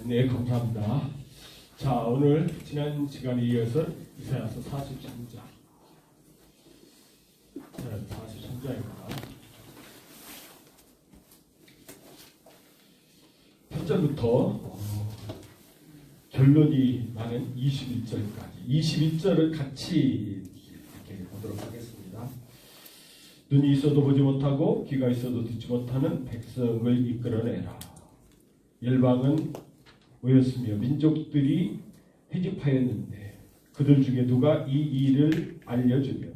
네, 감사합니다. 자, 오늘 지난 시간에 이어서 이사야서 43장. 이사야서 43장입니다. 1절부터 결론이 나는 21절까지. 21절을 같이 이렇게 보도록 하겠습니다. 눈이 있어도 보지 못하고 귀가 있어도 듣지 못하는 백성을 이끌어내라. 열방은 모였으며 민족들이 회집하였는데 그들 중에 누가 이 일을 알려주며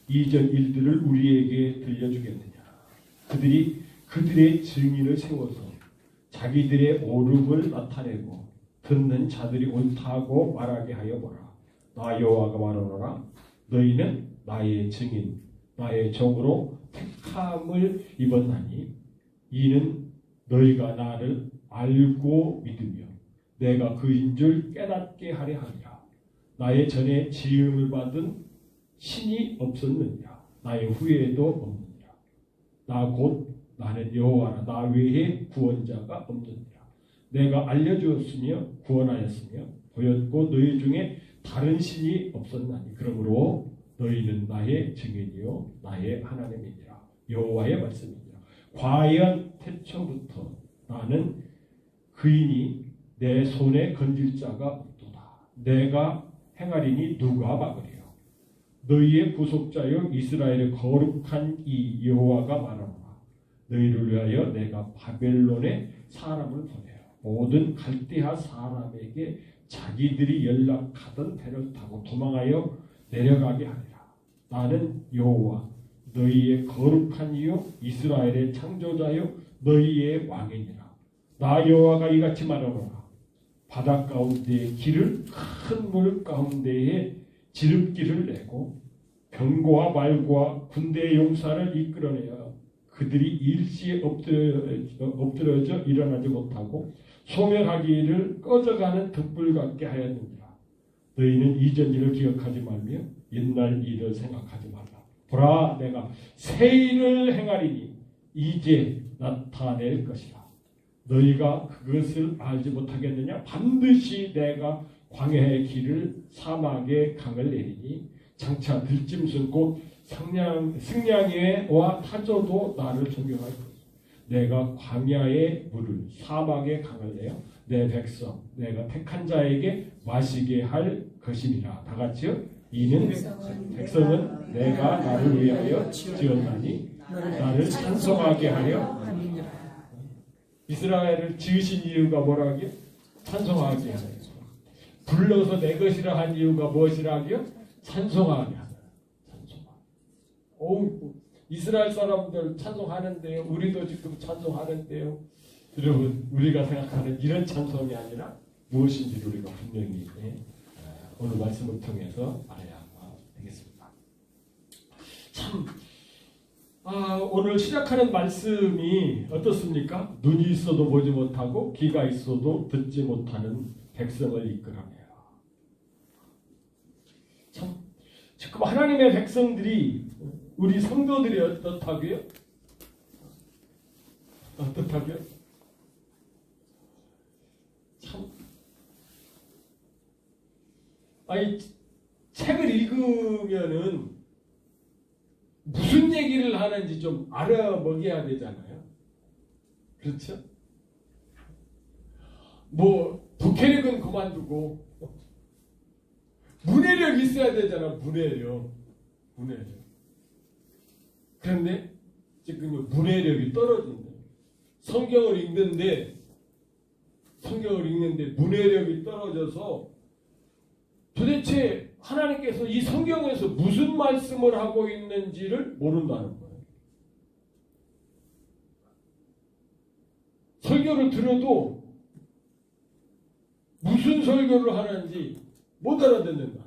이전 일들을 우리에게 들려주겠느냐. 그들이 그들의 증인을 세워서 자기들의 옳음을 나타내고 듣는 자들이 옳다고 말하게 하여 보라. 나 여호와가 말하노라. 너희는 나의 증인 나의 종으로 택함을 입었나니 이는 너희가 나를 알고 믿으며 내가 그인 줄 깨닫게 하려 함이라. 나의 전에 지음을 받은 신이 없었느냐. 나의 후에도 없느니라. 나 곧 나는 여호와라. 나 외에 구원자가 없느니라. 내가 알려주었으며 구원하였으며 보였고 너희 중에 다른 신이 없었나니 그러므로 너희는 나의 증인이요 나의 하나님이니라. 여호와의 말씀이니라. 과연 태초부터 나는 그인이 내 손에 건질 자가 없도다. 내가 행하리니 누가 막으리요. 너희의 구속자여 이스라엘의 거룩한 이 여호와가 말하노라. 너희를 위하여 내가 바벨론에 사람을 보내어 모든 갈대아 사람에게 자기들이 연락하던 배를 타고 도망하여 내려가게 하리라. 나는 여호와 너희의 거룩한 이요 이스라엘의 창조자요 너희의 왕이니라. 나 여호와가 이같이 말하노라. 바다 가운데의 길을 큰 물 가운데에 지름길을 내고 병고와 말고와 군대의 용사를 이끌어내어 그들이 일시에 엎드려져 일어나지 못하고 소멸하기를 꺼져가는 등불 같게 하였느니라. 너희는 이전 일을 기억하지 말며 옛날 일을 생각하지 말라. 보라, 내가 새 일을 행하리니 이제 나타낼 것이라. 너희가 그것을 알지 못하겠느냐? 반드시 내가 광야의 길을 사막의 강을 내리니 장차 들짐승 곧 승냥이와 타조도 나를 존경할 것이다. 내가 광야의 물을 사막의 강을 내어 내 백성 내가 택한 자에게 마시게 할 것이니라. 다 같이요. 이는 백성은 내가 나를 위하여 지었나니 나를 찬송하게 하려 함이니라. 이스라엘을 지으신 이유가 뭐라고요? 찬송하게 하려. 불러서 내 것이라 한 이유가 무엇이라고요? 찬송하게 하라. 찬송하게. 이스라엘 사람들 찬송하는데요. 우리도 지금 찬송하는데요. 여러분, 우리가 생각하는 이런 찬송이 아니라 무엇인지 우리가 분명히 오늘 말씀을 통해서 알아야 되겠습니다. 참, 오늘 시작하는 말씀이 어떻습니까? 눈이 있어도 보지 못하고 귀가 있어도 듣지 못하는 백성을 이끌어내라. 참, 지금 하나님의 백성들이 우리 성도들이 어떻다고요? 어떻다고요? 참, 책을 읽으면은 무슨 얘기를 하는지 좀 알아먹어야 되잖아요. 그렇죠? 뭐 독해력은 그만두고 문해력 있어야 되잖아. 문해력. 그런데 지금 문해력이 떨어진다. 성경을 읽는데 문해력이 떨어져서 도대체 하나님께서 이 성경에서 무슨 말씀을 하고 있는지를 모른다는 거예요. 설교를 들어도 무슨 설교를 하는지 못 알아듣는다.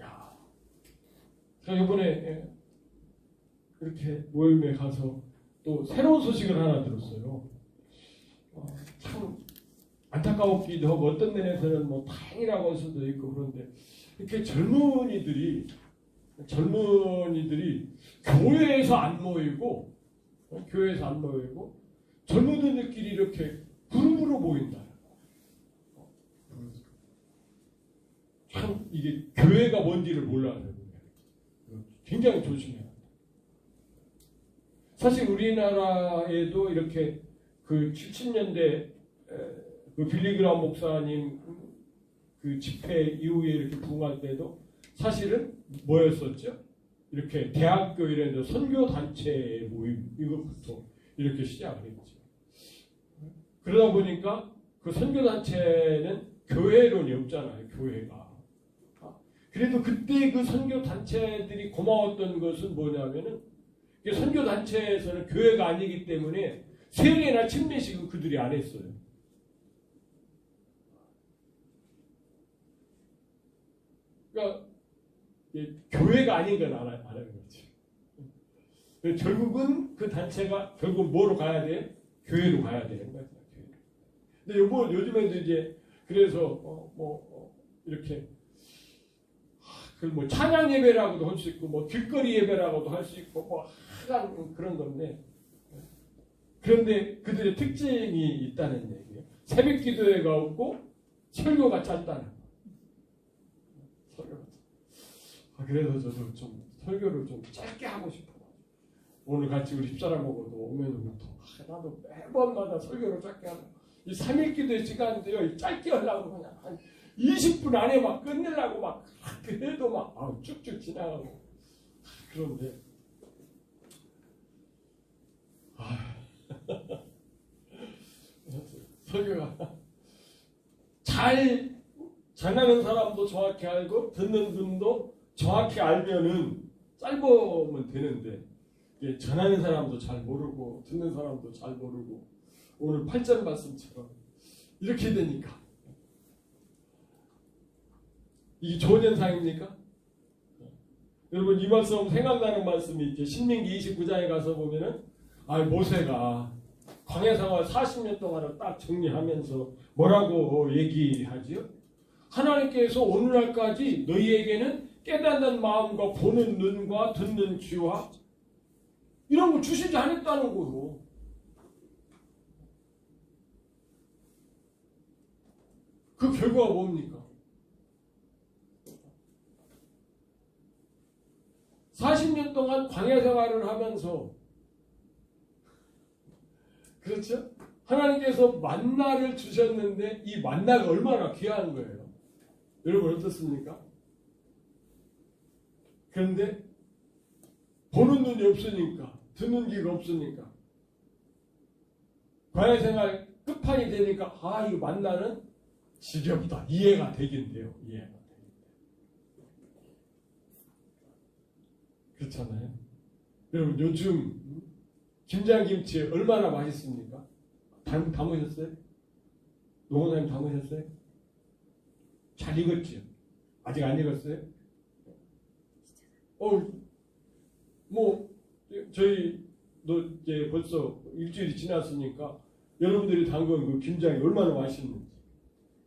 야, 제가 이번에 이렇게 모임에 가서 또 새로운 소식을 하나 들었어요. 참 안타까웠기도 하고 어떤 면에서는 뭐 다행이라고 할 수도 있고 그런데 이렇게 젊은이들이 교회에서 안 모이고 젊은이들끼리 이렇게 그룹으로 모인다. 이게 교회가 뭔지를 몰라요. 굉장히 조심해야 합니다. 사실 우리나라에도 이렇게 그 70년대 그 빌리그람 목사님 그 집회 이후에 이렇게 부흥할 때도 사실은 뭐였었죠? 이렇게 대학교 이런 데 선교 단체 모임 이것부터 이렇게 시작을 했죠. 그러다 보니까 그 선교 단체는 교회론이 없잖아요. 교회가. 그래도 그때 그 선교 단체들이 고마웠던 것은 뭐냐면은 선교 단체에서는 교회가 아니기 때문에 세례나 침례식은 그들이 안 했어요. 그러니까 교회가 아닌 건 알아요. 결국은 그 단체가 결국 뭐로 가야 돼? 교회로 가야 되는 거야. 근데 요즘에도 이제 그래서 이렇게 그 뭐 찬양 예배라고도 할 수 있고 뭐 길거리 예배라고도 할 수 있고 뭐 하여간 그런 건데 그런데 그들의 특징이 있다는 얘기예요. 새벽 기도회가 없고 설교가 짧다는 거. 설교가. 그래서 저도 좀 설교를 좀 짧게 하고 싶어요. 오늘 같이 우리 집사람하고도 오면부터 나도 매번마다 설교를 짧게 하고 이 3일 기도의 시간인데요. 짧게 하려고 그냥 한 20분 안에 막 끝내려고 막 그래도 막 쭉쭉 지나가고 그런데 설교가 잘 전하는 사람도 정확히 알고 듣는 분도 정확히 알면은 짧으면 되는데 전하는 사람도 잘 모르고 듣는 사람도 잘 모르고 오늘 8절 말씀처럼 이렇게 되니까 이게 좋은 현상입니까? 여러분 이 말씀 생각나는 말씀이 있죠. 신명기 29장에 가서 보면은 모세가 광야 생활 40년 동안을 딱 정리하면서 뭐라고 얘기하지요? 하나님께서 오늘날까지 너희에게는 깨닫는 마음과 보는 눈과 듣는 귀와 이런 거 주시지 않았다는 거로. 그 결과가 뭡니까? 40년 동안 광야 생활을 하면서 그렇죠? 하나님께서 만나를 주셨는데 이 만나가 얼마나 귀한 거예요. 여러분 어떻습니까? 그런데 보는 눈이 없으니까 듣는 귀가 없으니까 광야 생활 끝판이 되니까 이거 만나는 지겹다. 이해가 되긴 돼요. 이해가 되긴 돼요. 그렇잖아요. 여러분 요즘 김장김치 얼마나 맛있습니까? 담으셨어요? 노원사님 담으셨어요? 잘 익었죠? 아직 안 익었어요? 저희도 이제 벌써 일주일이 지났으니까 여러분들이 담근 그 김장이 얼마나 맛있는지.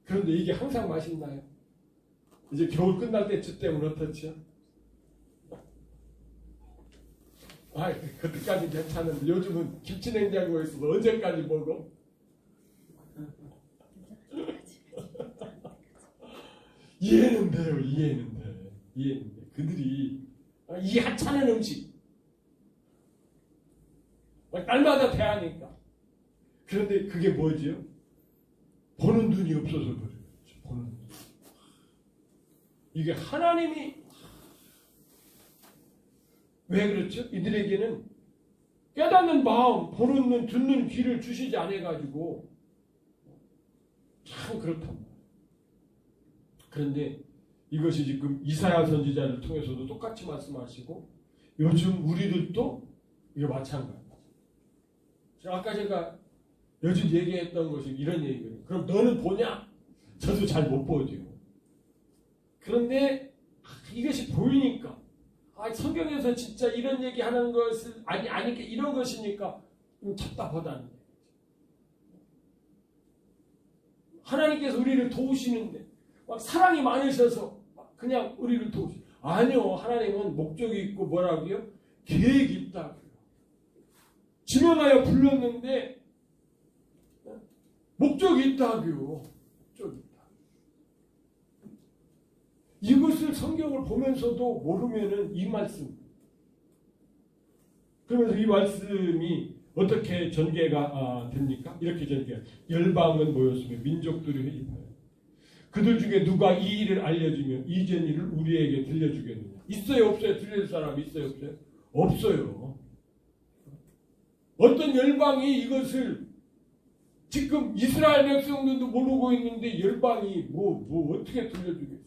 그런데 이게 항상 맛있나요? 이제 겨울 끝날 때쯤 되면 어떻죠? 그때까지 괜찮은데 요즘은 김치냉장고에 있어서 언제까지 먹어? 이해는 돼요. 이해는 돼. 그들이 이 하찮은 음식 날마다 대하니까. 그런데 그게 뭐지요? 보는 눈이 없어서 그래요. 보는 눈. 이게 하나님이 왜 그렇죠? 이들에게는 깨닫는 마음, 보는 눈, 듣는 귀를 주시지 않아가지고 참 그렇단 말이에요. 그런데 이것이 지금 이사야 선지자를 통해서도 똑같이 말씀하시고 요즘 우리들도 이게 마찬가지입니다. 아까 제가 요즘 얘기했던 것이 이런 얘기거든요. 그럼 너는 보냐? 저도 잘 못 보죠. 그런데 이것이 보이니까 성경에서 진짜 이런 얘기하는 것을 아니 이런 것이니까 좀 답답하다는 거예요. 하나님께서 우리를 도우시는데 막 사랑이 많으셔서 그냥 우리를 도우시. 아니요, 하나님은 목적이 있고 뭐라고요? 계획이 있다고요. 지명하여 불렀는데 목적이 있다고요. 목적이 있다. 이것을 성경을 보면서도 모르면은 이 말씀. 그러면서 이 말씀이 어떻게 전개가 됩니까? 이렇게 전개. 열방은 모였으며 민족들이 회입하여. 그들 중에 누가 이 일을 알려주며 이전 일을 우리에게 들려주겠느냐? 있어요, 없어요? 들려줄 사람 있어요, 없어요? 없어요. 어떤 열방이 이것을 지금 이스라엘 백성들도 모르고 있는데 열방이 뭐 어떻게 들려주겠어요?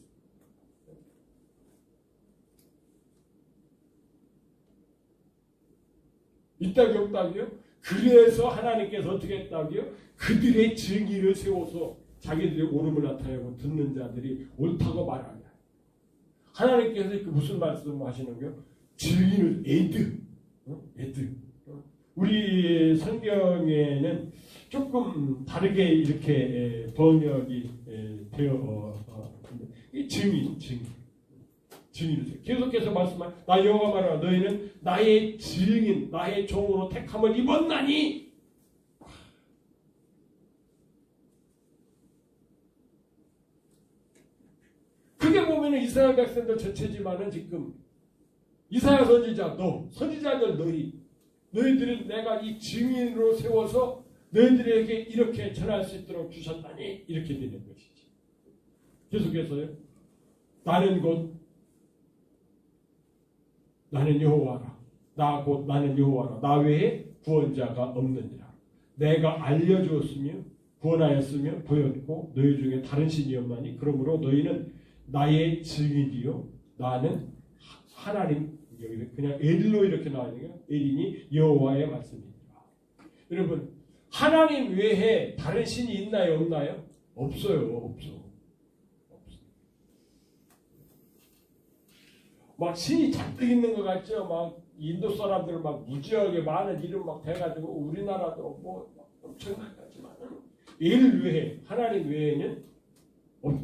있다기 없다기요? 그래서 하나님께서 어떻게 했다기요? 그들의 증인을 세워서 자기들의 옳음을 나타내고 듣는 자들이 옳다고 말하냐. 하나님께서 무슨 말씀을 하시는 거요? 증인을 에드. 우리 성경에는 조금 다르게 이렇게 번역이 되어 이 증인을 계속해서 말씀하 나 여호와 말하라 너희는 나의 증인 나의 종으로 택함을 입었나니 그게 보면은 이스라엘 백성들 전체지만은 지금 이사야 선지자 선지자들 너희들은 내가 이 증인으로 세워서 너희들에게 이렇게 전할 수 있도록 주셨다니 이렇게 되는 것이지. 계속해서요. 나는 여호와라. 나는 여호와라. 나 외에 구원자가 없느니라. 내가 알려주었으며 구원하였으며 보였고 너희 중에 다른 신이 없나니 그러므로 너희는 나의 증인이요 나는 하나님 여기 그냥 엘로 이렇게 나와 있는 게 엘이니 여호와의 말씀입니다. 여러분 하나님 외에 다른 신이 있나요 없나요? 없어요. 막 신이 잔뜩 있는 것 같죠? 막 인도 사람들 막 무지하게 많은 이름 막 돼가지고 우리나라도 뭐 엄청나게 하지만 엘 외에 하나님 외에는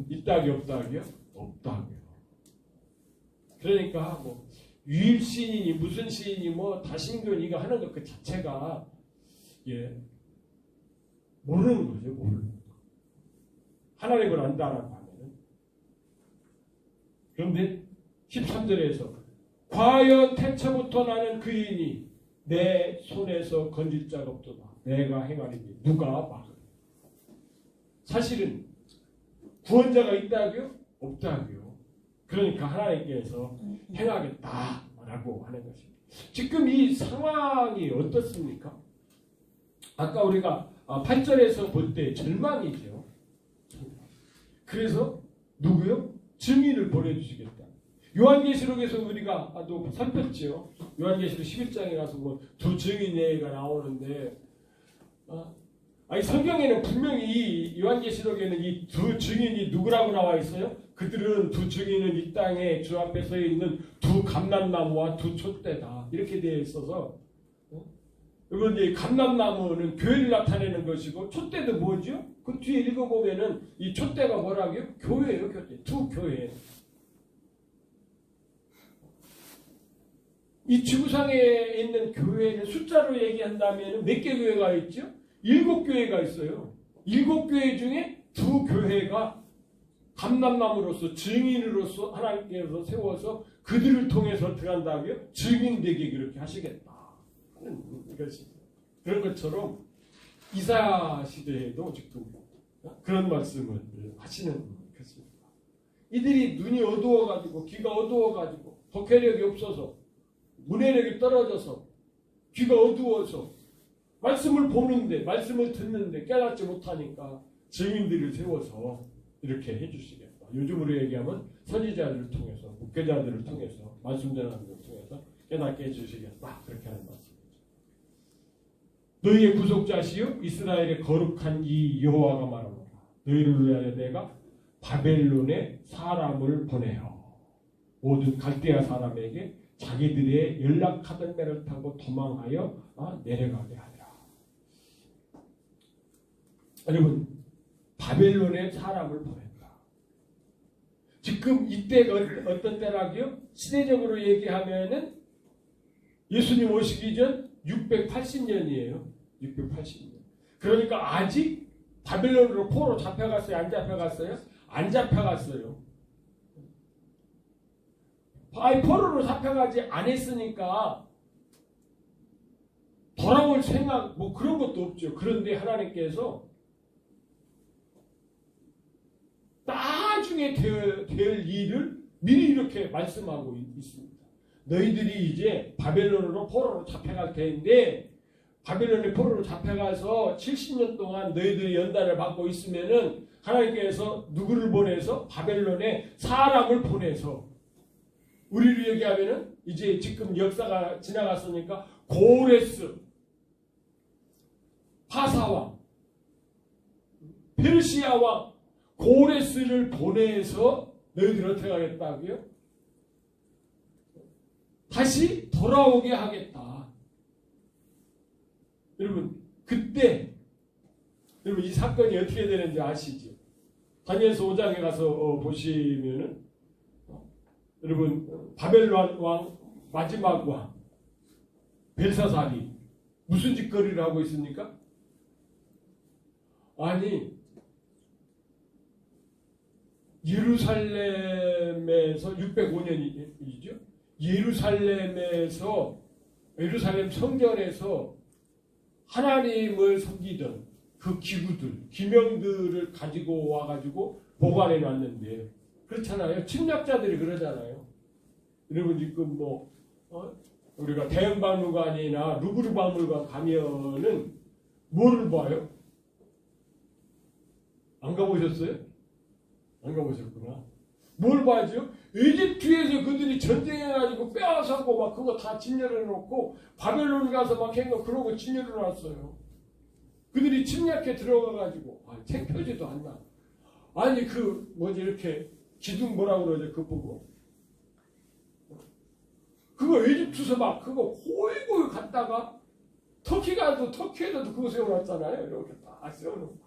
있다기 없다기요? 없다고요. 그러니까 뭐 유일신이니 무슨 신이니 뭐 다신교니 이거 하는 것 그 자체가 모르는 거죠. 모르는 거. 하나님을 안다라고 하면은. 그런데 13절에서 과연 태초부터 나는 그이니 내 손에서 건질 자가 없도다. 내가 행하리니 누가 막으리. 사실은 구원자가 있다고요? 없다고요. 그러니까 하나님께서 행하겠다라고 하는 것입니다. 지금 이 상황이 어떻습니까? 아까 우리가 8절에서 볼 때 절망이죠. 그래서 누구요? 증인을 보내주시겠다. 요한계시록에서 우리가 또 살폈죠. 요한계시록 11장에 가서 뭐 두 증인 얘기가 나오는데 성경에는 분명히 이 요한계시록에는 이 두 증인이 누구라고 나와 있어요? 그들은 두 증인은 이 땅에 주 앞에 서 있는 두 감람나무와 두 촛대다. 이렇게 되어 있어서 여러분 이 감람나무는 교회를 나타내는 것이고 촛대도 뭐죠? 그 뒤에 읽어보면은 이 촛대가 뭐라고요? 교회예요. 두 교회. 이 지구상에 있는 교회는 숫자로 얘기한다면 몇 개 교회가 있죠? 7교회가 있어요. 7교회 중에 두 교회가 감람나무로서 증인으로서 하나님께서 세워서 그들을 통해서 들어간다고요? 증인되게 그렇게 하시겠다 하는 것이 그런 것처럼 이사 시대에도 지금 그런 말씀을 하시는 것입니다. 이들이 눈이 어두워가지고 귀가 어두워가지고 독해력이 없어서 문해력이 떨어져서 귀가 어두워서 말씀을 보는데 말씀을 듣는데 깨닫지 못하니까 증인들을 세워서 이렇게 해주시겠다. 요즘으로 얘기하면 선지자들을 통해서 목회자들을 통해서 말씀 전하들을 통해서 깨닫게 해주시겠다. 그렇게 하는 말씀이죠. 너희의 구속자시요 이스라엘의 거룩한 이 여호와가 말하노라. 너희를 위하여 내가 바벨론에 사람을 보내어 모든 갈대아 사람에게 자기들의 연락하던 배를 타고 도망하여 내려가게 하리라. 여러분 바벨론에 사람을 보낸다. 지금 이때가 어떤 때라고요? 시대적으로 얘기하면은 예수님 오시기 전 680년이에요. 680년. 그러니까 아직 바벨론으로 포로 잡혀갔어요? 안 잡혀갔어요? 안 잡혀갔어요. 포로로 잡혀가지 않았으니까 돌아올 생각 뭐 그런 것도 없죠. 그런데 하나님께서 나중에 될 일을 미리 이렇게 말씀하고 있습니다. 너희들이 이제 바벨론으로 포로로 잡혀갈 텐데 바벨론에 포로로 잡혀가서 70년 동안 너희들이 연단을 받고 있으면은 하나님께서 누구를 보내서 바벨론에 사람을 보내서 우리를 얘기하면은 이제 지금 역사가 지나갔으니까 고레스 파사왕 페르시아 왕 고레스를 보내서 너희들 어떻게 하겠다고요? 다시 돌아오게 하겠다. 여러분 그때 여러분 이 사건이 어떻게 되는지 아시죠? 다니엘서 5장에 가서 보시면은 여러분 바벨론 왕 마지막 왕 벨사살이 무슨 짓거리를 하고 있습니까? 아니 예루살렘에서 605년이죠. 예루살렘 성전에서 하나님을 섬기던 그 기구들, 기명들을 가지고 와가지고 보관해 놨는데 그렇잖아요. 침략자들이 그러잖아요. 여러분 지금 우리가 대형박물관이나 루브르 박물관 가면은 뭐를 봐요? 안 가보셨어요? 안 가보셨구나. 뭘 봐죠? 이집트에서 그들이 전쟁해가지고 빼앗았고 막 그거 다 진열해놓고 바벨론 가서 막 한거 그런 거 진열해놨어요. 그들이 침략해 들어가가지고 창피하지도 않나. 아니 그 뭐지 이렇게 기둥 뭐라 그러죠? 그거 보고 그거 이집트에서 막 그거 호이고이 갔다가 터키 가도 터키에도 그거 세워놨잖아요. 이렇게 다 세워놓고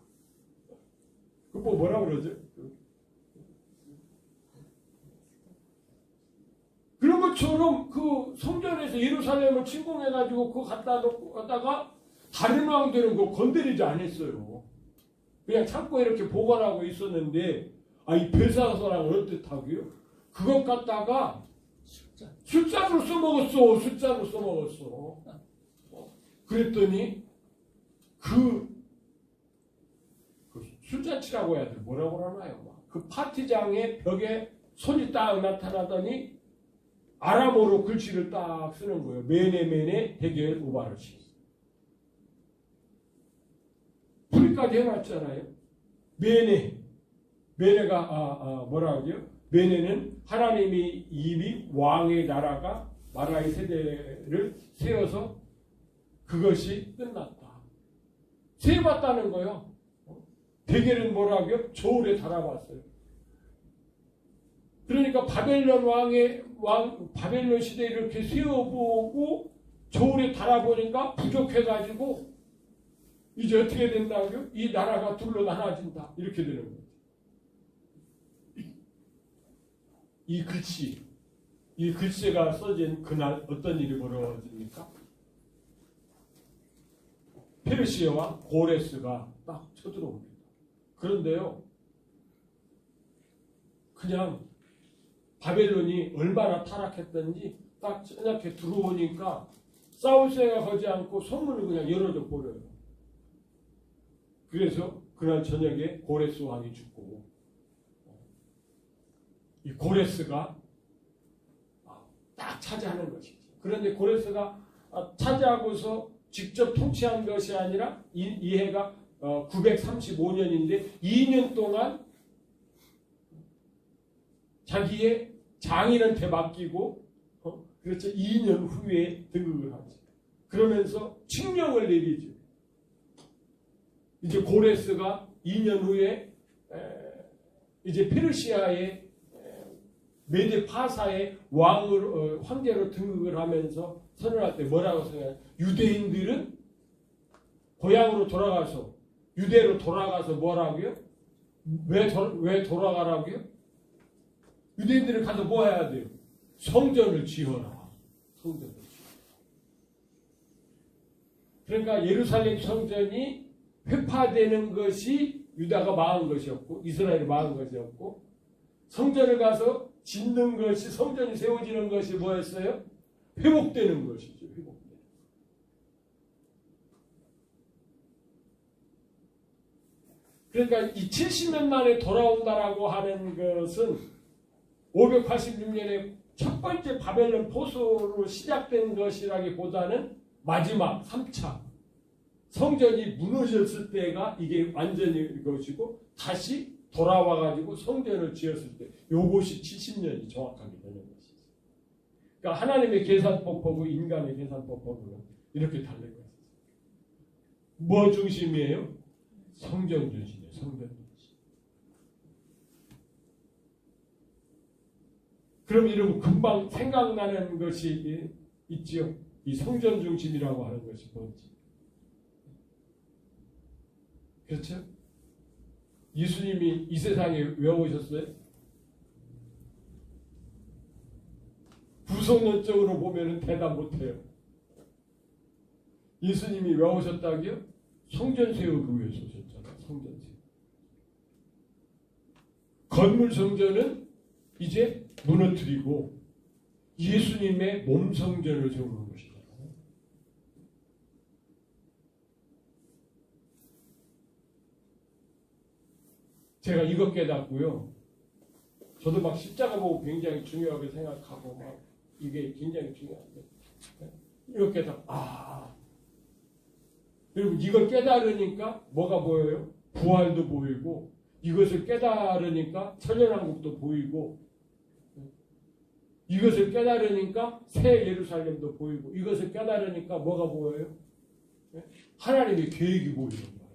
그거 뭐라 그러죠? 그런 것처럼 그 성전에서 예루살렘을 침공해가지고 그거 갖다 놓고 갔다가 다른 왕들은 그거 건드리지 않았어요. 그냥 참고 이렇게 보관하고 있었는데 이 벨사살은 어떻다고요? 그것 갖다가 숫자로 써먹었어. 숫자로 써먹었어. 그랬더니 그 숫자치라고 해야 돼. 뭐라고 하나요? 그 파티장의 벽에 손이 딱 나타나더니 아람어로 글씨를 딱 쓰는 거예요. 메네 헤겔 우바르시. 풀이까지 해놨잖아요. 메네가 뭐라 하죠? 메네는 하나님이 이미 왕의 나라가 마라의 세대를 세워서 그것이 끝났다. 세봤다는 거요. 헤겔은 뭐라고요? 저울에 달아봤어요. 그러니까 바벨론 시대에 이렇게 세워보고 저울에 달아보니까 부족해가지고 이제 어떻게 된다고요? 이 나라가 둘로 나눠진다. 이렇게 되는 거예요. 이 글씨가 써진 그날 어떤 일이 벌어집니까? 페르시아와 고레스가 딱 쳐들어옵니다. 그런데요, 그냥 바벨론이 얼마나 타락했던지 딱 저녁에 들어오니까 싸울 생각하지 않고 성문을 그냥 열어줘 버려요. 그래서 그날 저녁에 고레스 왕이 죽고 이 고레스가 딱 차지하는 것이죠. 그런데 고레스가 차지하고서 직접 통치한 것이 아니라 이 해가 935년인데 2년 동안 자기의 장인한테 맡기고 그렇죠. 2년 후에 등극을 하죠. 그러면서 칙령을 내리죠. 이제 고레스가 2년 후에 이제 페르시아의 메데 파사의 황제로 등극을 하면서 선언할 때 뭐라고 생각해요? 유대인들은 고향으로 돌아가서 유대로 돌아가서 뭐라고요? 왜 돌아가라고요? 유대인들은 가서 뭐 해야 돼요? 성전을 지어라. 성전을 지어라. 그러니까 예루살렘 성전이 회파되는 것이 유다가 망한 것이었고 이스라엘이 망한 것이었고 성전을 가서 짓는 것이, 성전이 세워지는 것이 뭐였어요? 회복되는 것이죠. 회복되는. 그러니까 이 70년 만에 돌아온다라고 하는 것은 586년에 첫 번째 바벨론 포로로 시작된 것이라기보다는 마지막 3차 성전이 무너졌을 때가 이게 완전히 것이고 다시 돌아와가지고 성전을 지었을 때 요것이 70년이 정확하게 되는 것이죠. 그러니까 하나님의 계산법하고 인간의 계산법하고는 이렇게 다른 거예요. 뭐 중심이에요? 성전 중심이에요. 성전 중심. 그럼 이러면 금방 생각나는 것이 있죠. 이 성전 중심이라고 하는 것이 뭔지. 그렇죠? 예수님이 이 세상에 왜 오셨어요? 구속론적으로 보면 대답 못해요. 예수님이 왜 오셨다고요? 성전 세우기 위해서 오셨잖아요. 성전 세우기. 건물 성전은 이제 무너뜨리고 예수님의 몸 성전을 세우는 것이잖아요. 제가 이것 깨닫고요. 저도 막 십자가 보고 굉장히 중요하게 생각하고 막 이게 굉장히 중요한데 이것 깨닫고 여러분 이걸 깨달으니까 뭐가 보여요? 부활도 보이고 이것을 깨달으니까 천년왕국도 보이고 이것을 깨달으니까 새 예루살렘도 보이고 이것을 깨달으니까 뭐가 보여요? 하나님의 계획이 보이는 거예요.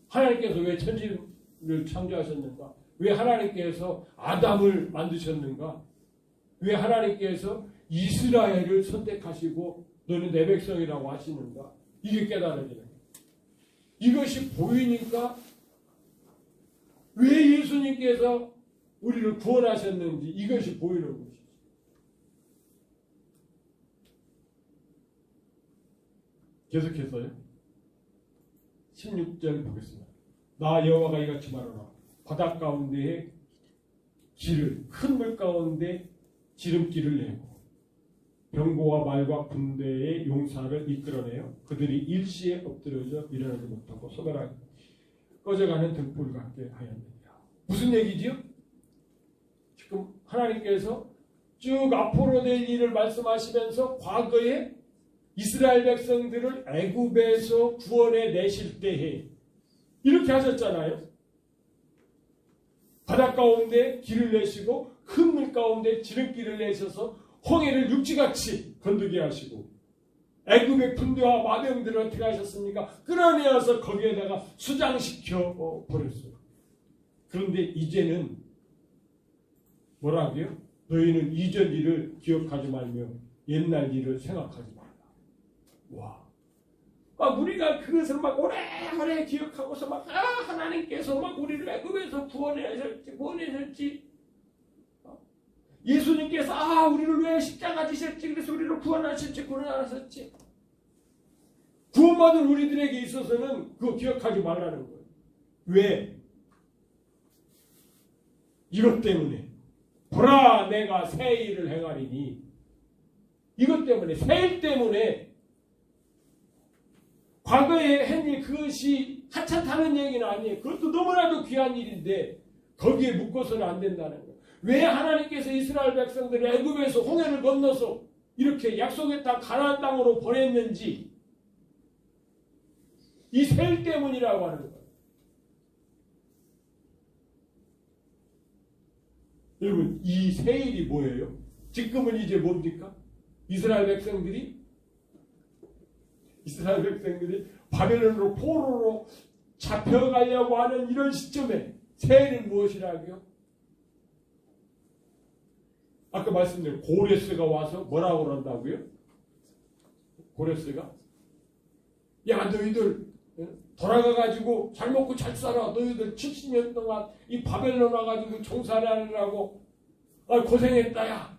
하나님께서 왜 천지를 창조하셨는가? 왜 하나님께서 아담을 만드셨는가? 왜 하나님께서 이스라엘을 선택하시고 너는 내 백성이라고 하시는가? 이게 깨달아지는 거예요. 이것이 보이니까 왜 예수님께서 우리를 구원하셨는지 이것이 보이는 것이죠. 계속해서요. 16절 보겠습니다. 나 여호와가 이같이 말하노라. 바닷 가운데에 길을 큰 물 가운데 지름길을 내고 병고와 말과 군대의 용사를 이끌어내요. 그들이 일시에 엎드려져 일어나지 못하고 소멸하게 꺼져가는 등불 같게 하였느니라. 무슨 얘기지요? 지금 하나님께서 쭉 앞으로 될 일을 말씀하시면서 과거에 이스라엘 백성들을 애굽에서 구원해 내실 때에 이렇게 하셨잖아요. 바닷 가운데 길을 내시고 큰 물 가운데 지름길을 내셔서 홍해를 육지같이 건너게 하시고 애굽의 군대와 마병들을 어떻게 하셨습니까? 끌어내어서 거기에다가 수장시켜 버렸어요. 그런데 이제는 뭐라고요? 너희는 이전 일을 기억하지 말며 옛날 일을 생각하지 말라. 와, 우리가 그것을 막 오래오래 기억하고서 막 하나님께서 막 우리를 애굽에서 구원하셨지. 예수님께서 우리를 왜 십자가 지셨지? 그래서 우리를 구원하셨지. 구원받은 우리들에게 있어서는 그거 기억하지 말라는 거예요. 왜? 이것 때문에. 보라 내가 새 일을 행하리니. 이것 때문에, 새 일 때문에 과거에 한 일 그것이 하찮다는 얘기는 아니에요. 그것도 너무나도 귀한 일인데 거기에 묶어서는 안 된다는 거예요. 왜 하나님께서 이스라엘 백성들을 애굽에서 홍해를 건너서 이렇게 약속의 땅 가나안 땅으로 보냈는지 이 새 일 때문이라고 하는 거예요. 여러분 이 새 일이 뭐예요? 지금은 이제 뭡니까? 이스라엘 백성들이 바벨론으로 포로로 잡혀가려고 하는 이런 시점에 새 일은 무엇이라고요? 아까 말씀드린 고레스가 와서 뭐라고 그런다고요? 고레스가 야 너희들 돌아가가지고 잘 먹고 잘 살아. 너희들 70년 동안 이 바벨론 와가지고 종살이 하느라고 고생했다. 야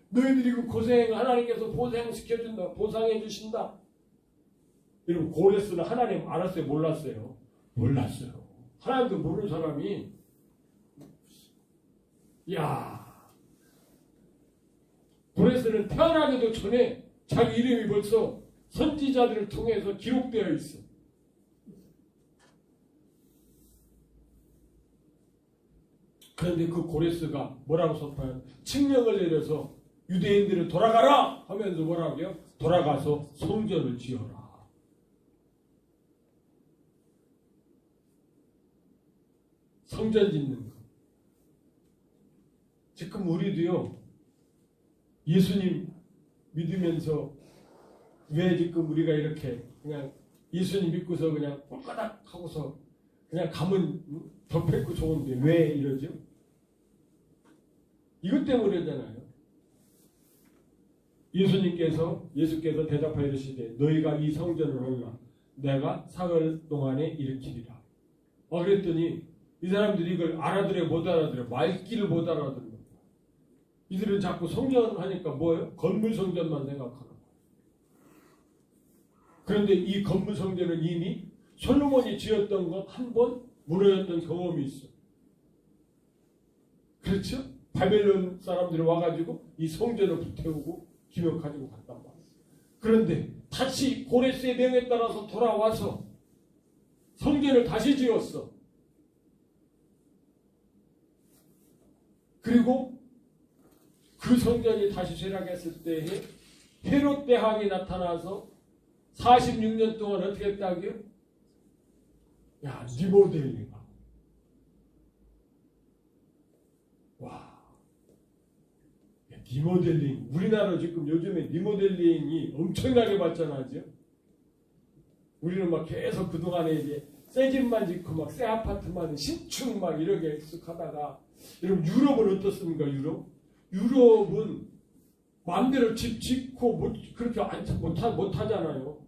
너희들이 그 고생 하나님께서 보상시켜준다. 보상해 주신다. 여러분 고레스는 하나님 알았어요? 몰랐어요? 몰랐어요. 하나님도 모르는 사람이 야, 고레스는 태어나기도 전에 자기 이름이 벌써 선지자들을 통해서 기록되어 있어. 그런데 그 고레스가 뭐라고 선포해요? 칙령을 내려서 유대인들을 돌아가라 하면서 뭐라고요? 돌아가서 성전을 지어라. 성전 짓는 거. 지금 우리도요, 예수님 믿으면서 왜 지금 우리가 이렇게 그냥 예수님 믿고서 그냥 꼴까닥 하고서 그냥 가면 덮여있고 좋은데 왜 이러죠? 이것 때문이잖아요. 예수께서 대답하여 이르시되 너희가 이 성전을 올라 내가 사흘 동안에 일으키리라. 그랬더니 이 사람들이 이걸 알아들어 못 알아들어. 말귀를 못 알아들어. 이들은 자꾸 성전 하니까 뭐예요? 건물 성전만 생각하는 거예요. 그런데 이 건물 성전은 이미 솔로몬이 지었던 것 한 번 무너졌던 경험이 있어. 그렇죠? 바벨론 사람들이 와가지고 이 성전을 불태우고 기억가지고 갔단 말이에요. 그런데 다시 고레스의 명에 따라서 돌아와서 성전을 다시 지었어. 그리고 그 성전이 다시 쇠락했을 때에 헤롯 대왕이 나타나서 46년 동안 어떻게 했다고요? 야, 리모델링. 와, 리모델링. 우리나라 지금 요즘에 리모델링이 엄청나게 발전하죠. 우리는 막 계속 그동안에 이제 새 집만 짓고 막 새 아파트만 신축 막 이렇게 쓱 하다가, 여러분 유럽은 어떻습니까? 유럽은 마음대로 집 짓고 그렇게 못 하잖아요.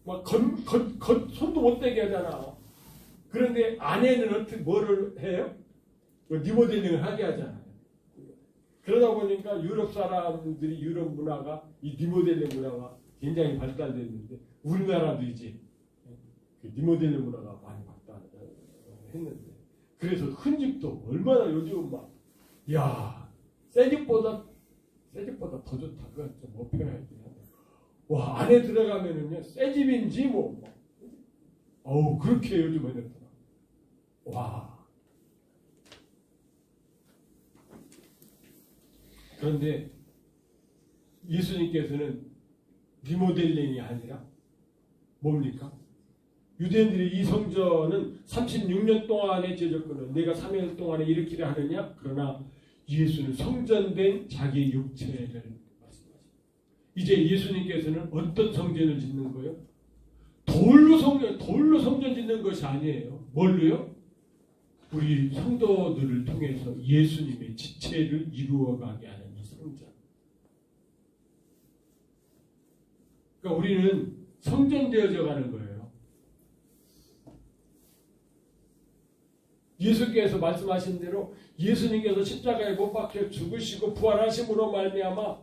막 손도 못 대게 하잖아. 그런데 아내는 어떻게 뭐를 해요? 리모델링을 하게 하잖아요. 그러다 보니까 유럽 사람들이 유럽 문화가 이 리모델링 문화가 굉장히 발달됐는데 우리나라도 이제 그 리모델링 문화가 많이 발달했는데 그래서 큰 집도 얼마나 요즘 막 새 집보다 더 좋다. 그건 좀 못 표현하긴 한데 와 안에 들어가면은요 새 집인지 그렇게 요즘 해냈더라. 와. 그런데 예수님께서는 리모델링이 아니라 뭡니까? 유대인들이 이 성전은 36년 동안에 지어졌거든 내가 3일 동안에 일으키려 하느냐? 그러나 예수는 성전된 자기 육체를 말씀하십니다. 이제 예수님께서는 어떤 성전을 짓는 거예요? 돌로 성전 짓는 것이 아니에요. 뭘로요? 우리 성도들을 통해서 예수님의 지체를 이루어가게 하는 이 성전. 그러니까 우리는 성전되어져 가는 거예요. 예수께서 말씀하신 대로 예수님께서 십자가에 못 박혀 죽으시고 부활하심으로 말미암아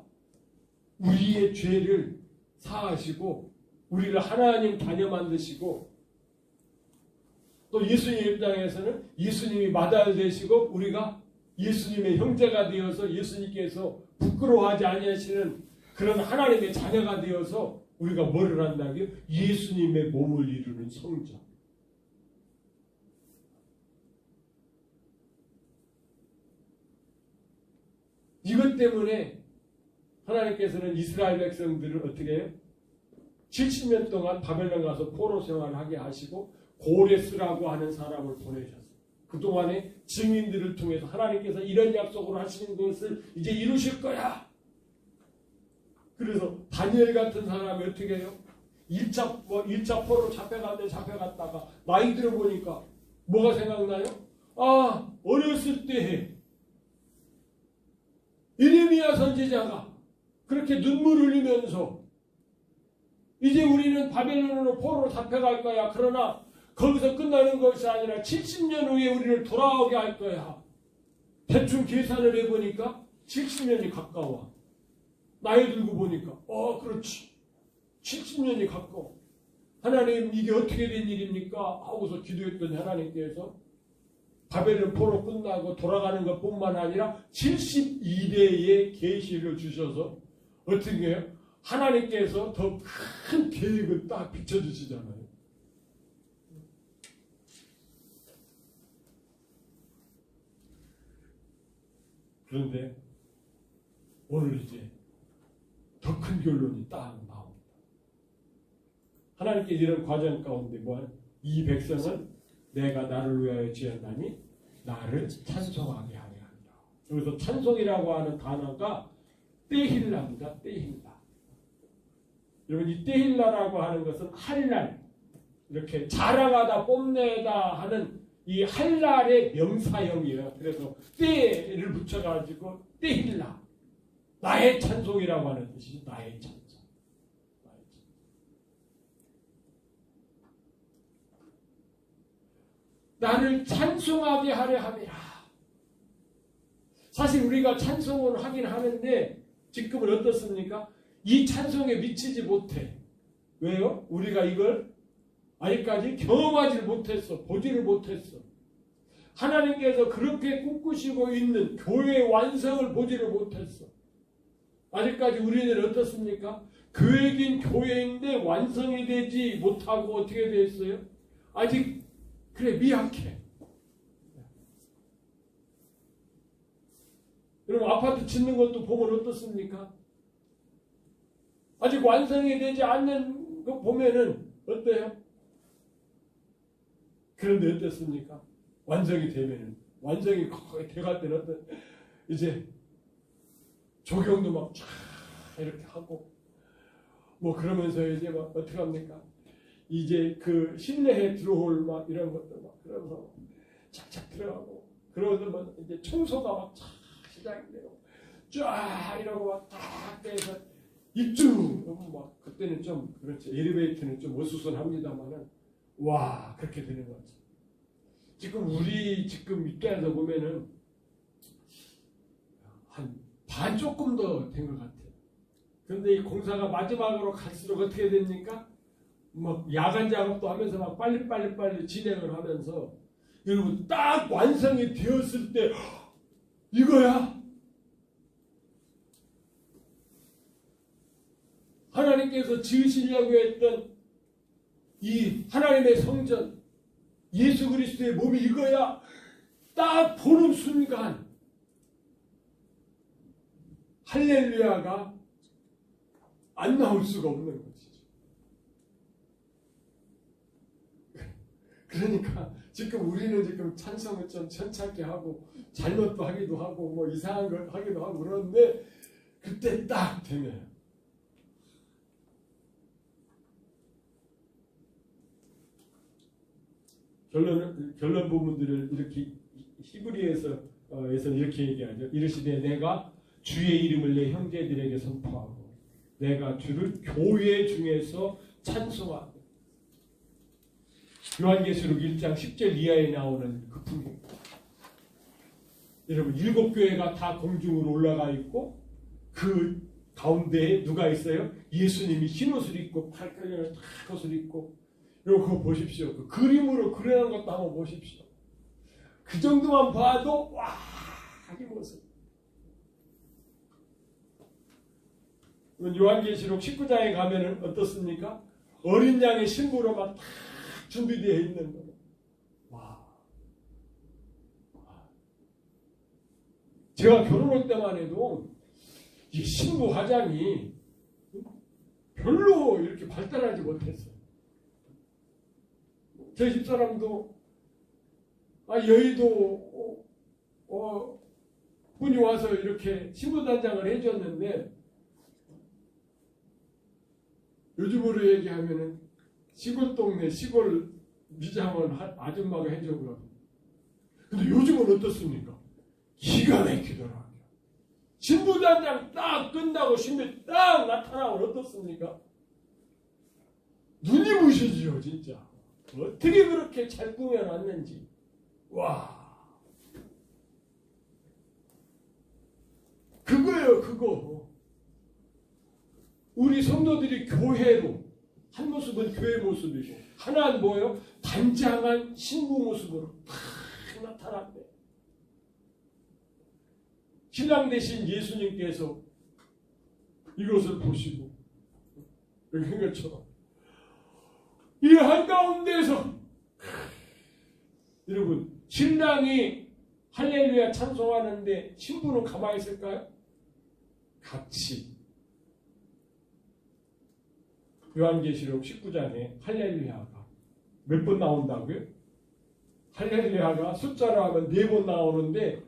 우리의 죄를 사하시고 우리를 하나님 자녀 만드시고 또 예수님 입장에서는 예수님이 마다를 되시고 우리가 예수님의 형제가 되어서 예수님께서 부끄러워하지 아니하시는 그런 하나님의 자녀가 되어서 우리가 뭐를 한다고요? 예수님의 몸을 이루는 성전. 이것 때문에 하나님께서는 이스라엘 백성들을 어떻게 해요? 70년 동안 바벨론 가서 포로 생활하게 하시고 고레스라고 하는 사람을 보내셨어요. 그동안에 증인들을 통해서 하나님께서 이런 약속을 하시는 것을 이제 이루실 거야. 그래서 다니엘 같은 사람이 어떻게 해요? 1차 포로 잡혀갔다가 나이 들어보니까 뭐가 생각나요? 어렸을 때 예레미야 선지자가 그렇게 눈물 흘리면서 이제 우리는 바벨론으로 포로로 잡혀갈 거야. 그러나 거기서 끝나는 것이 아니라 70년 후에 우리를 돌아오게 할 거야. 대충 계산을 해보니까 70년이 가까워. 나이 들고 보니까 그렇지. 70년이 가까워. 하나님 이게 어떻게 된 일입니까? 하고서 기도했더니 하나님께서 바벨론 포로 끝나고 돌아가는 것뿐만 아니라 72대의 계시를 주셔서 어떻게 해요? 하나님께서 더 큰 계획을 딱 비춰주시잖아요. 그런데 오늘 이제 더 큰 결론이 딱 나옵니다. 하나님께 이런 과정 가운데 이 백성은 내가 나를 위하여 지었나니 나를 찬송하게 하려 합니다. 그래서 찬송이라고 하는 단어가 때힐라입니다. 때힐라. 여러분 이 때힐라라고 하는 것은 할날 이렇게 자랑하다 뽐내다 하는 이 할날의 명사형이에요. 그래서 때를 붙여가지고 때힐라. 나의 찬송이라고 하는 뜻이죠. 나의 찬송. 나를 찬송하게 하려 함이라. 사실 우리가 찬송을 하긴 하는데 지금은 어떻습니까? 이 찬송에 미치지 못해. 왜요? 우리가 이걸 아직까지 경험하지 못했어. 보지를 못했어. 하나님께서 그렇게 꿈꾸시고 있는 교회의 완성을 보지를 못했어. 아직까지 우리는 어떻습니까? 계획인 교회인데 완성이 되지 못하고 어떻게 됐어요? 아직 그래 미약해. 여러분 아파트 짓는 것도 보면 어떻습니까? 아직 완성이 되지 않는 거 보면은 어때요? 그런데 어떻습니까? 완성이 되면은 완성이 거의 돼갈 때는 어떤 이제 조경도 막 쫙 이렇게 하고 뭐 그러면서 이제 막 어떻게 합니까? 이제 그 실내에 들어올 막 이런 것들 막 그러면서 착착 들어가고 그러면서 막 이제 청소가 막 쫙 시작이 되고 쫙 이러고 막 딱 돼서 입주 막 그때는 좀 그렇지 엘리베이터는 좀 어수선합니다만은 와 그렇게 되는 거지. 지금 우리 지금 입장에서 보면은 한 반 조금 더 된 것 같아요. 그런데 이 공사가 마지막으로 갈수록 어떻게 됩니까? 막 야간 작업도 하면서 막 빨리 진행을 하면서 여러분 딱 완성이 되었을 때 이거야. 하나님께서 지으시려고 했던 이 하나님의 성전 예수 그리스도의 몸이 이거야. 딱 보는 순간 할렐루야가 안 나올 수가 없는 것이죠. 그러니까 지금 우리는 지금 찬송을 좀 천찮게 하고 잘못도 하기도 하고 뭐 이상한 걸 하기도 하고 그러는데 그때 딱 되면 결론 부분들을 이렇게 히브리에서 이렇게 얘기하죠. 이르시되 내가 주의 이름을 내 형제들에게 선포하고 내가 주를 교회 중에서 찬송하고 요한계시록 1장 10절 이하에 나오는 그 풍경. 여러분 7교회가 다 공중으로 올라가 있고 그 가운데에 누가 있어요? 예수님이 흰옷을 입고 팔걸이를 탁 옷을 입고 여러분 그거 보십시오. 그 그림으로 그려놓은 것도 한번 보십시오. 그 정도만 봐도 와 이 모습. 요한계시록 19장에 가면은 어떻습니까? 어린 양의 신부로 막 다 준비되어 있는 거예요. 와. 제가 결혼할 때만 해도 이 신부 화장이 별로 이렇게 발달하지 못했어요. 저희 집사람도 여의도 분이 와서 이렇게 신부 단장을 해줬는데 요즘으로 얘기하면은 시골 동네 시골 미장원 아줌마가 해주고 근데 요즘은 어떻습니까? 기가 막히더라고요. 신부단장 딱 끝나고 신부 딱 나타나면 어떻습니까? 눈이 부시지요 진짜. 어떻게 그렇게 잘 꾸며놨는지. 와 그거예요 그거. 우리 성도들이 교회로 한 모습은 교회 모습이고 하나는 뭐예요? 단장한 신부 모습으로 탁 딱 나타났네. 신랑 대신 예수님께서 이것을 보시고 이렇게 한 것처럼 이 한가운데서 여러분 신랑이 할렐루야 찬송하는데 신부는 가만히 있을까요? 같이 요한계시록 19장에 할렐루야가 몇 번 나온다고요? 할렐루야가 숫자로 하면 4번 나오는데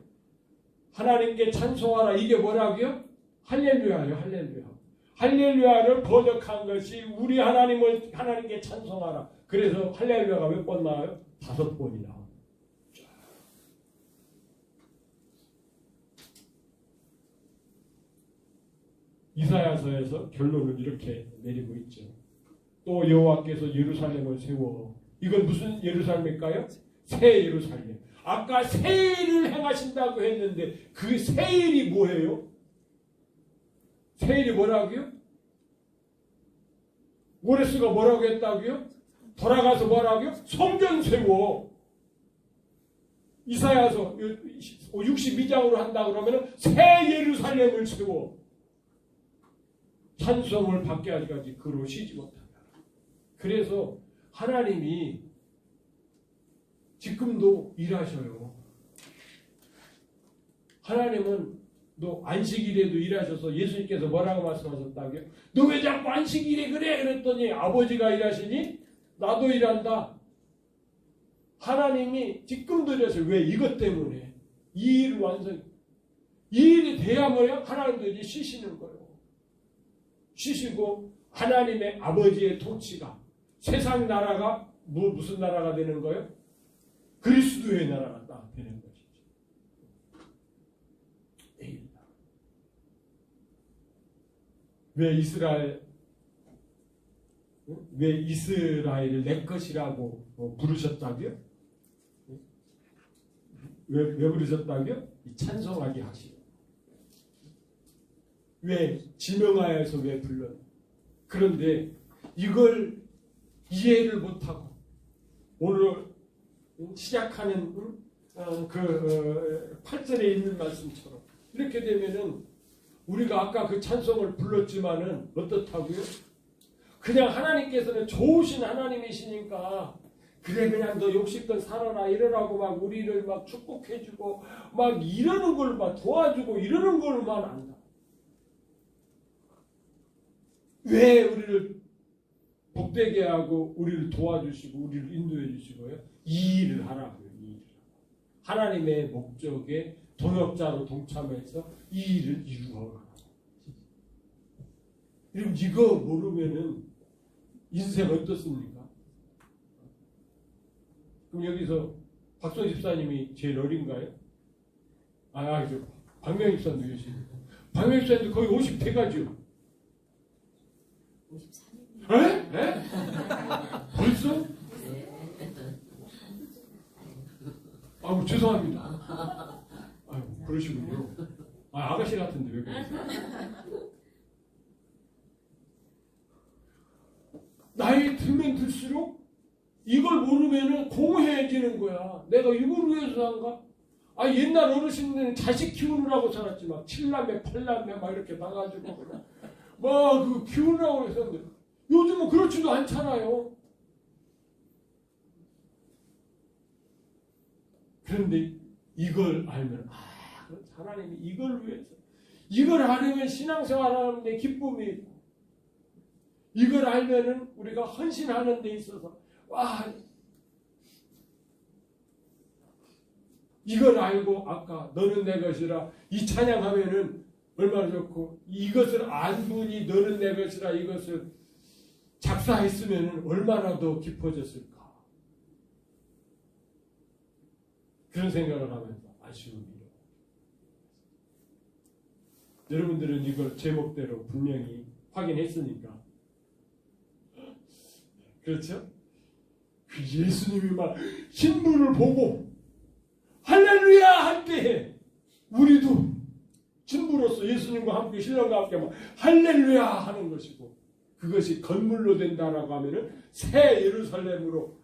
하나님께 찬송하라 이게 뭐라고요? 할렐루야요. 할렐루야. 할렐루야를 번역한 것이 우리 하나님을 하나님께 찬송하라. 그래서 할렐루야가 몇 번 나와요? 5번이 나와요. 이사야서에서 결론을 이렇게 내리고 있죠. 또 여호와께서 예루살렘을 세워 이건 무슨 예루살렘일까요? 새 예루살렘. 아까 새 일을 행하신다고 했는데 그 새 일이 뭐예요? 새 일이 뭐라고요? 모레스가 뭐라고 했다고요? 돌아가서 뭐라고요? 성전 세워. 이사야서 62장으로 한다 그러면 새 예루살렘을 세워. 찬송을 받게 하기까지 그로 쉬지 못한다. 그래서 하나님이 지금도 일하셔요. 하나님은 너 안식일에도 일하셔서 예수님께서 뭐라고 말씀하셨다고요? 너 왜 자꾸 안식일에 그래? 그랬더니 아버지가 일하시니 나도 일한다. 하나님이 지금도 일하셔요. 왜? 이것 때문에. 이 일을 완성. 이 일이 돼야 뭐예요? 하나님도 이제 쉬시는 거예요. 쉬시고 하나님의 아버지의 통치가 세상 나라가 무슨 나라가 되는 거예요? 그리스도의 나라가 딱 되는 것이죠. 왜 이스라엘을 내 것이라고 부르셨다고요? 왜 부르셨다고요? 찬송하게 하시고. 왜 지명하여서 왜 불러요? 그런데 이걸 이해를 못하고 오늘 시작하는 그 8절에 있는 말씀처럼 이렇게 되면은 우리가 아까 그 찬송을 불렀지만은 어떻다고요? 그냥 하나님께서는 좋으신 하나님이시니까 그래 그냥 너 욕심껏 살아라 이러라고 막 우리를 막 축복해주고 막 이러는 걸 막 도와주고 이러는 걸만 안다. 왜 우리를 복되게 하고 우리를 도와주시고 우리를 인도해 주시고요? 이 일을 하라고요. 이 일을. 하나님의 목적에 동역자로 동참해서 이 일을 이루어가라고. 여러분 이거 모르면은 인생 어떻습니까? 그럼 여기서 박선 집사님이 제일 어린가요? 박명 집사님도 계십니다. 박명 집사님도 거의 50 돼가죠. 53년. 에? 벌써? 아우 죄송합니다. 아유 그러시군요. 아가씨 같은데 왜 그러세요? 나이 들면 들수록 이걸 모르면은 공허해지는 거야. 내가 이걸 위해서 산가? 옛날 어르신들은 자식 키우느라고 살았지 막 7남매 8남매 막 이렇게 나가지고 막 그 키우느라고 했었는데 요즘은 그렇지도 않잖아요. 그런데 이걸 알면 하나님이 이걸 위해서 이걸 알면 신앙생활하는 데 기쁨이 이걸 알면은 우리가 헌신하는 데 있어서 이걸 알고 아까 너는 내 것이라 이 찬양하면은 얼마나 좋고 이것을 안 분이 너는 내 것이라 이것을 작사했으면은 얼마나 더 깊어졌을까. 그런 생각을 하면서 아쉬움이. 여러분들은 이걸 제목대로 분명히 확인했으니까. 그렇죠? 그 예수님이 막 신부를 보고 할렐루야 할 때 우리도 신부로서 예수님과 함께 신랑과 함께 막 할렐루야 하는 것이고 그것이 건물로 된다라고 하면은 새 예루살렘으로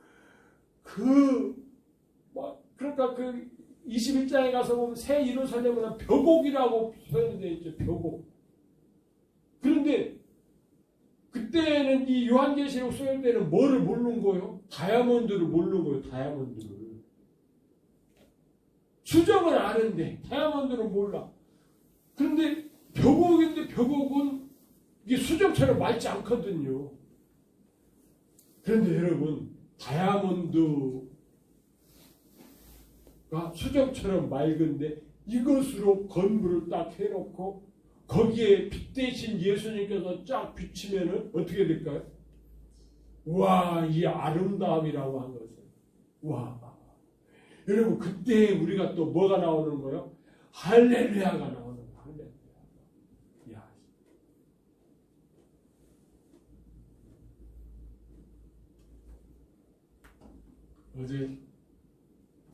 그러니까 보니까 그 21장에 가서 보면 새 예루살렘은 벼곡이라고 표현되어 있죠. 벼곡. 그런데 그때는 이 요한계시록 소열 때는 뭐를 모르는 거예요? 다이아몬드를 모르는 거예요. 다이아몬드를. 수정은 아는데 다이아몬드를 몰라. 그런데 벼곡인데 벼곡은 이게 수정처럼 맑지 않거든요. 그런데 여러분 다이아몬드가 수정처럼 맑은데 이것으로 건물을 딱 해놓고 거기에 빛 대신 예수님께서 쫙 비치면은 어떻게 될까요? 와, 이 아름다움이라고 한 것은. 와. 여러분, 그때 우리가 또 뭐가 나오는 거예요? 할렐루야가 나오는 거예요. 할렐루야. 야. 어제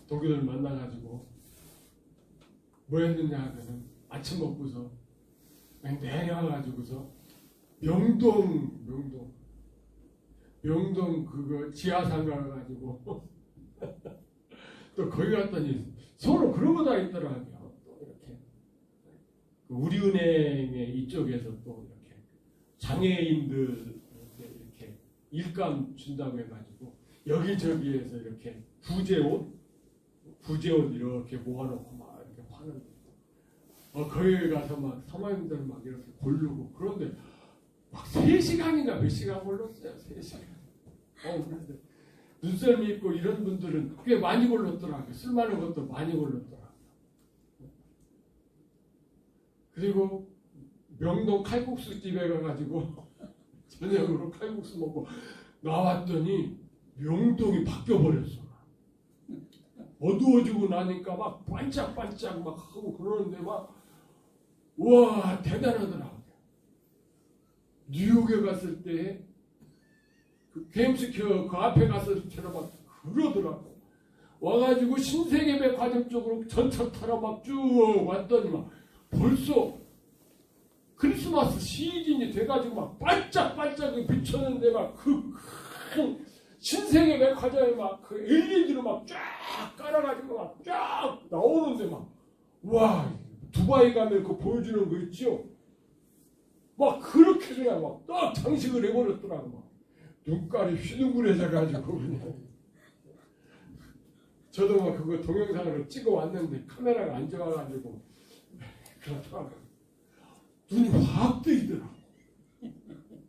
동기들 만나가지고 뭐 했느냐 하면은 아침 먹고서 내려가지고서 명동 그거 지하상 가가지고 또 거기 갔더니 서로 그러고 다니더라고요. 또 이렇게 우리은행의 이쪽에서 또 이렇게 장애인들 이렇게 일감 준다고 해가지고 여기저기에서 이렇게 구제옷 이렇게 모아놓고 막 이렇게 파는. 거기 가서 막 사모님들 막 이렇게 고르고 그런데 막 3시간인가 몇 시간 걸렸어요. 3시간. 그런데 눈썰미 있고 이런 분들은 꽤 많이 걸렸더라고요. 술 많은 것도 많이 걸렸더라고요. 그리고 명동 칼국수 집에 가가지고 저녁으로 칼국수 먹고 나왔더니 명동이 바뀌어버렸어. 어두워지고 나니까 막 반짝반짝 막 하고 그러는데 막 우와 대단하더라고요. 뉴욕에 갔을 때 그 게임스퀘어 그 앞에 갔을 때는 막 그러더라고요. 와가지고 신세계백화점 쪽으로 전차 타러 막 쭉 왔더니 막 벌써 크리스마스 시즌이 돼가지고 막 반짝반짝 비쳤는데 막 그 큰 신세계백화점에 막 그 LED로 막 쫙 깔아가지고 막 쫙 나오는데 막 와 두바이 가면 그 보여주는 거 있죠? 막 그렇게 그냥 막 딱 장식을 해버렸더라고. 막 눈깔이 휘둥그레져가지고 그냥 저도 막 그거 동영상으로 찍어 왔는데 카메라가 안 좋아가지고 그렇더라고요. 눈이 확 뜨이더라고.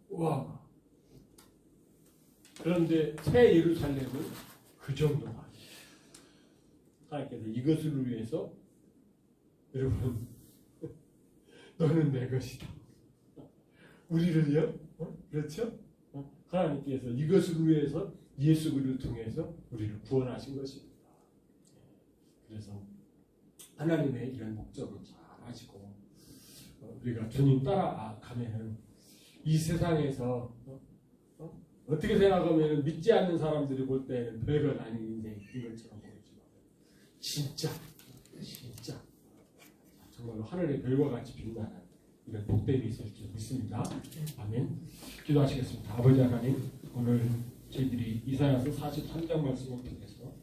와. 그런데 새 예루살렘은 그 정도가 아니에요. 하나님께서 이것을 위해서 여러분 너는 내 것이다. 우리를요? 그렇죠? 하나님께서 이것을 위해서 예수 그리스도를 통해서 우리를 구원하신 것입니다. 그래서 하나님의 이런 목적을 잘 아시고 우리가 주님 따라가면은 이 세상에서 어떻게 생각하면 믿지 않는 사람들이 볼 때는 별것 아닌 인생인 것처럼 보이지만 진짜 정말로 하늘의 별과 같이 빛나는 이런 복됨이 있을 줄 믿습니다. 아멘. 기도하시겠습니다. 아버지 하나님, 오늘 저희들이 이사야서 43장 말씀을 통해서